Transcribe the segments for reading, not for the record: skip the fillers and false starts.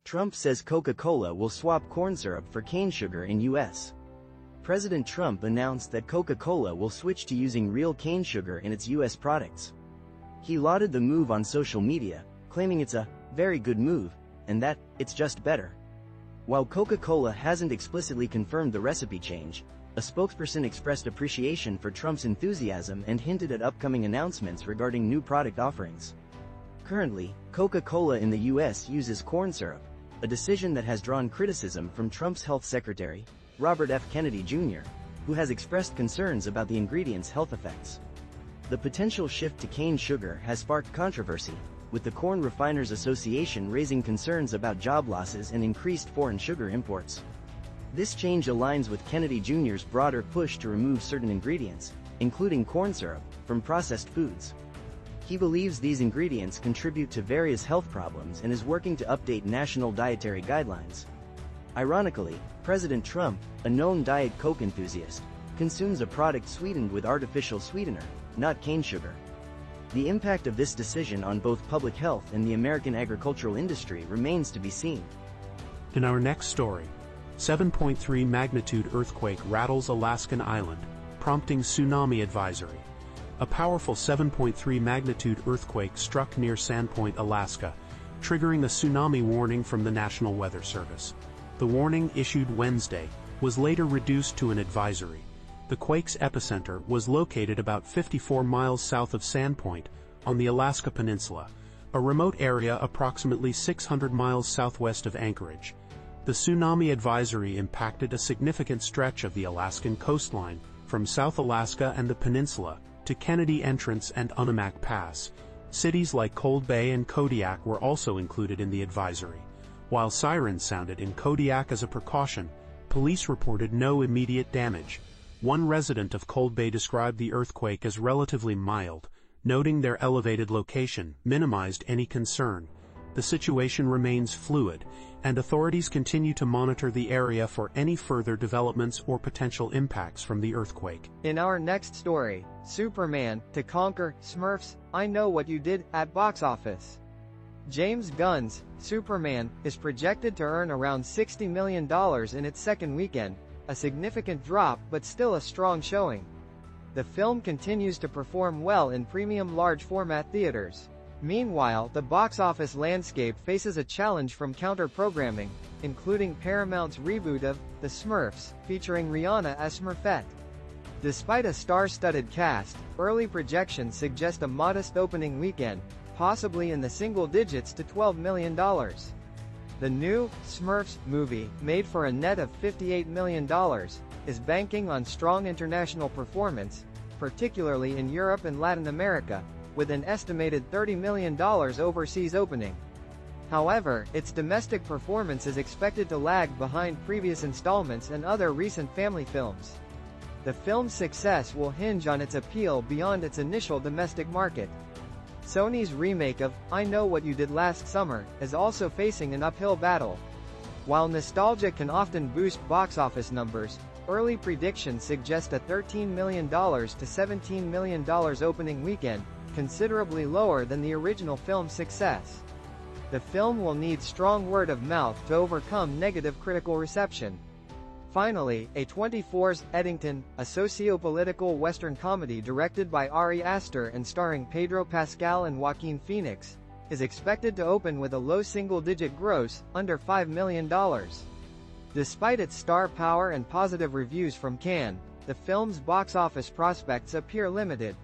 Trump says Coca-Cola will swap corn syrup for cane sugar in U.S. President Trump announced that Coca-Cola will switch to using real cane sugar in its U.S. products. He lauded the move on social media, claiming it's a very good move, and that it's just better. While Coca-Cola hasn't explicitly confirmed the recipe change, a spokesperson expressed appreciation for Trump's enthusiasm and hinted at upcoming announcements regarding new product offerings. Currently, Coca-Cola in the U.S. uses corn syrup, a decision that has drawn criticism from Trump's health secretary, Robert F. Kennedy Jr., who has expressed concerns about the ingredient's health effects. The potential shift to cane sugar has sparked controversy, with the Corn Refiners Association raising concerns about job losses and increased foreign sugar imports. This change aligns with Kennedy Jr.'s broader push to remove certain ingredients, including corn syrup, from processed foods. He believes these ingredients contribute to various health problems and is working to update national dietary guidelines. Ironically, President Trump, a known Diet Coke enthusiast, consumes a product sweetened with artificial sweetener, not cane sugar. The impact of this decision on both public health and the American agricultural industry remains to be seen. In our next story, 7.3 magnitude earthquake rattles Alaskan island, prompting tsunami advisory. A powerful 7.3 magnitude earthquake struck near Sandpoint, Alaska, triggering a tsunami warning from the National Weather Service. The warning, issued Wednesday, was later reduced to an advisory. The quake's epicenter was located about 54 miles south of Sandpoint, on the Alaska Peninsula, a remote area approximately 600 miles southwest of Anchorage. The tsunami advisory impacted a significant stretch of the Alaskan coastline, from South Alaska and the peninsula to Kennedy Entrance and Unimak Pass. Cities like Cold Bay and Kodiak were also included in the advisory. While sirens sounded in Kodiak as a precaution, police reported no immediate damage. One resident of Cold Bay described the earthquake as relatively mild, noting their elevated location minimized any concern. The situation remains fluid, and authorities continue to monitor the area for any further developments or potential impacts from the earthquake. In our next story, Superman, To Conquer Smurfs, I Know What You Did, at box office. James Gunn's Superman is projected to earn around $60 million in its second weekend, a significant drop but still a strong showing. The film continues to perform well in premium large-format theaters. Meanwhile, the box office landscape faces a challenge from counter-programming, including Paramount's reboot of The Smurfs, featuring Rihanna as Smurfette. Despite a star-studded cast, early projections suggest a modest opening weekend, possibly in the single digits to $12 million. The new Smurfs movie, made for a net of $58 million, is banking on strong international performance, particularly in Europe and Latin America, with an estimated $30 million overseas opening. However, its domestic performance is expected to lag behind previous installments and other recent family films. The film's success will hinge on its appeal beyond its initial domestic market. Sony's remake of I Know What You Did Last Summer is also facing an uphill battle. While nostalgia can often boost box office numbers, early predictions suggest a $13 million to $17 million opening weekend, considerably lower than the original film's success. The film will need strong word of mouth to overcome negative critical reception. Finally, A24's Eddington, a socio-political Western comedy directed by Ari Aster and starring Pedro Pascal and Joaquin Phoenix, is expected to open with a low single-digit gross, under $5 million. Despite its star power and positive reviews from Cannes, the film's box office prospects appear limited.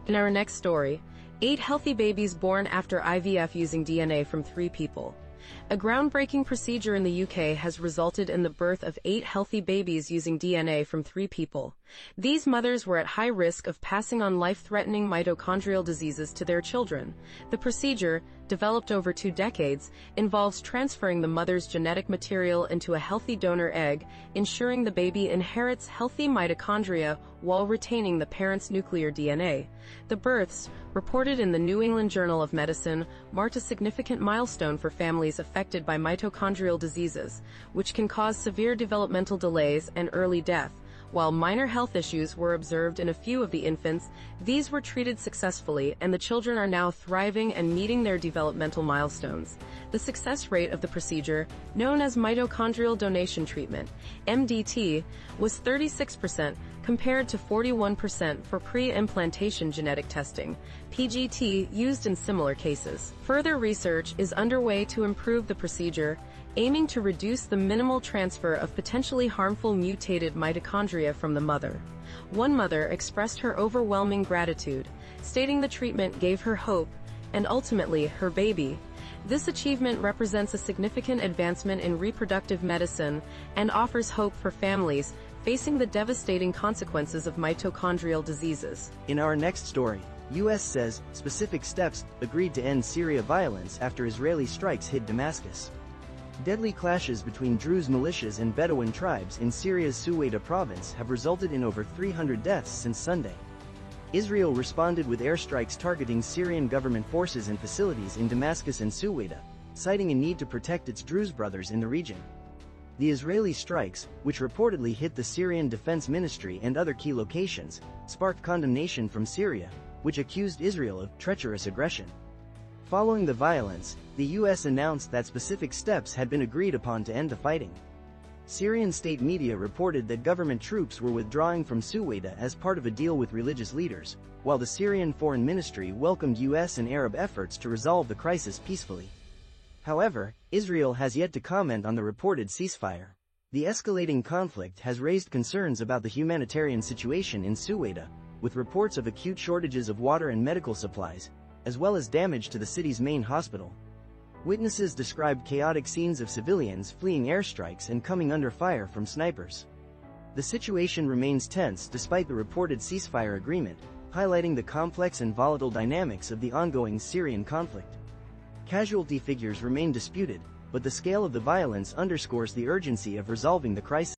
In our next story, 8 healthy babies born after IVF using DNA from 3 people. A groundbreaking procedure in the UK has resulted in the birth of 8 healthy babies using DNA from 3 people. These mothers were at high risk of passing on life-threatening mitochondrial diseases to their children. The procedure, developed over 2 decades, involves transferring the mother's genetic material into a healthy donor egg, ensuring the baby inherits healthy mitochondria while retaining the parent's nuclear DNA. The births, reported in the New England Journal of Medicine, marked a significant milestone for families affected by mitochondrial diseases, which can cause severe developmental delays and early death, While minor health issues were observed in a few of the infants, these were treated successfully and the children are now thriving and meeting their developmental milestones. The success rate of the procedure, known as mitochondrial donation treatment, MDT, was 36%, compared to 41% for pre-implantation genetic testing, PGT, used in similar cases. Further research is underway to improve the procedure, aiming to reduce the minimal transfer of potentially harmful mutated mitochondria from the mother. One mother expressed her overwhelming gratitude, stating the treatment gave her hope, and ultimately, her baby. This achievement represents a significant advancement in reproductive medicine and offers hope for families facing the devastating consequences of mitochondrial diseases. In our next story, U.S. says specific steps agreed to end Syria violence after Israeli strikes hit Damascus. Deadly clashes between Druze militias and Bedouin tribes in Syria's Suwaida province have resulted in over 300 deaths since Sunday. Israel responded with airstrikes targeting Syrian government forces and facilities in Damascus and Suwaida, citing a need to protect its Druze brothers in the region. The Israeli strikes, which reportedly hit the Syrian Defense Ministry and other key locations, sparked condemnation from Syria, which accused Israel of treacherous aggression. Following the violence, the U.S. announced that specific steps had been agreed upon to end the fighting. Syrian state media reported that government troops were withdrawing from Suwaida as part of a deal with religious leaders, while the Syrian Foreign Ministry welcomed U.S. and Arab efforts to resolve the crisis peacefully. However, Israel has yet to comment on the reported ceasefire. The escalating conflict has raised concerns about the humanitarian situation in Suwaida, with reports of acute shortages of water and medical supplies, as well as damage to the city's main hospital. Witnesses described chaotic scenes of civilians fleeing airstrikes and coming under fire from snipers. The situation remains tense despite the reported ceasefire agreement, highlighting the complex and volatile dynamics of the ongoing Syrian conflict. Casualty figures remain disputed, but the scale of the violence underscores the urgency of resolving the crisis.